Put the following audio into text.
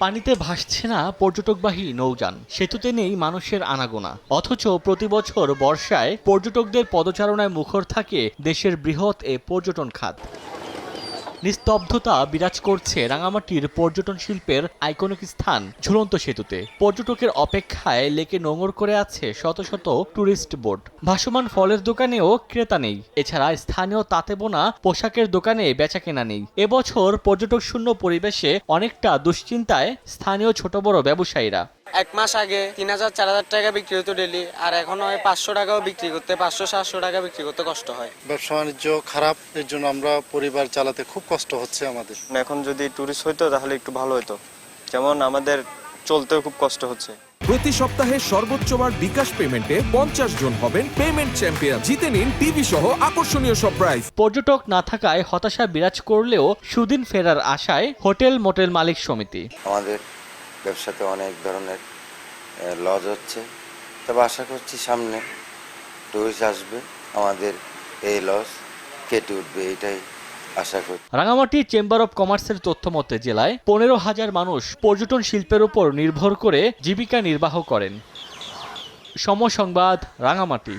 পানিতে ভাসছে না পর্যটকবাহী নৌযান, সেতুতে নেই মানুষের আনাগোনা, অথচ প্রতি বছর বর্ষায় পর্যটকদের পদচারণায় মুখর থাকে দেশের বৃহৎ এ পর্যটন খাত। নিস্তব্ধতা বিরাজ করছে রাঙামাটির পর্যটন শিল্পের আইকনিক স্থান ঝুলন্ত সেতুতে। পর্যটকের অপেক্ষায় লেকে নোঙর করে আছে শত শত টুরিস্ট বোট। ভাসমান ফলের দোকানেও ক্রেতা নেই, এছাড়া স্থানীয় তাঁতে বোনা পোশাকের দোকানে বেচাকেনা নেই। এবছর পর্যটক শূন্য পরিবেশে অনেকটা দুশ্চিন্তায় স্থানীয় ছোট বড় ব্যবসায়ীরা। এক মাস আগে ৩,০০০-৪,০০০ টাকা বিক্রি হতো ডেলি, আর এখন হয় ৫০০ টাকাও বিক্রি করতে, ৫০০-৭০০ টাকা বিক্রি করতে কষ্ট হয়। ব্যবসা বাণিজ্য খারাপ, এর জন্য আমরা পরিবার চালাতে খুব কষ্ট হচ্ছে আমাদের। এখন যদি ট্যুরিস্ট হইতো তাহলে একটু ভালো হতো, যেমন আমাদের চলতেও খুব কষ্ট হচ্ছে। প্রতি সপ্তাহে সর্বোচ্চবার বিকাশ পেমেন্টে 50 জন হবেন পেমেন্ট চ্যাম্পিয়ন। জিতে নিন টিভি সহ আকর্ষণীয় সব প্রাইজ। পর্যটক না থাকায় হতাশা বিরাজ করলেও সুদিন ফেরার আশায় হোটেল মোটেল মালিক সমিতি। আমাদের ব্যবসাতে অনেক ধরনের লস হচ্ছে, তবে আশা করছি সামনে টুরিস্ট আসবে, আমাদের এই লস কেটে উঠবে, এটাই আশা করি। রাঙামাটি চেম্বার অব কমার্সের তথ্য মতে জেলায় 15,000 মানুষ পর্যটন শিল্পের উপর নির্ভর করে জীবিকা নির্বাহ করেন। সময় সংবাদ, রাঙামাটি।